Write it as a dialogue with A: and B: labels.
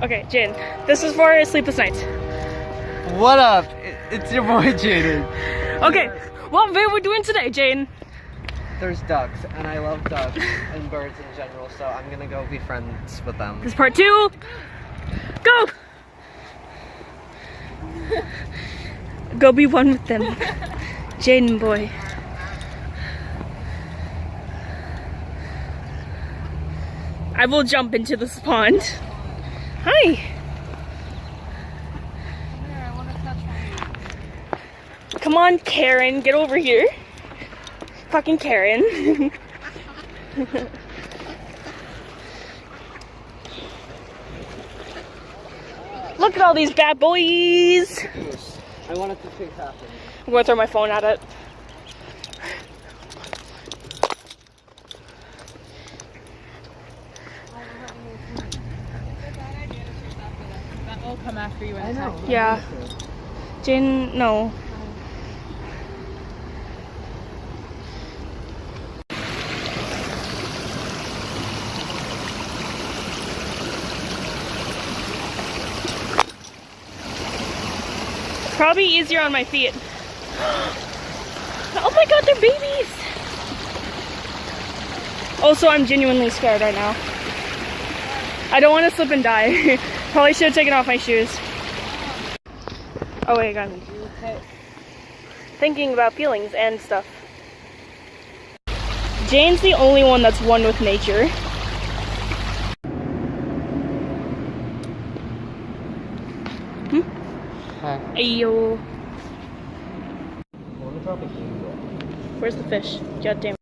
A: Okay, Jane, this is for sleepless nights.
B: What up? It's your boy Jaden.
A: Okay, what video are we doing today, Jane?
B: There's ducks, and I love ducks and birds in general, so I'm gonna go be friends with them.
A: This is part 2. Go! Go be one with them. Jaden boy. I will jump into this pond. Hi. Come on, Karen, get over here. Fucking Karen. Look at all these bad boys.
B: I wanted to see happen.
A: I'm gonna throw my phone at it.
C: That will come after you.
B: I know.
A: Yeah. Jane, no. Probably easier on my feet. Oh my god, they're babies! Also, I'm genuinely scared right now. I don't want to slip and die. Probably should have taken off my shoes. Oh wait, I got me. Thinking about feelings and stuff. Jane's the only one that's one with nature.
B: Hi.
A: Ayo.
B: I wanna drop a huge.
A: Where's the fish? God damn it.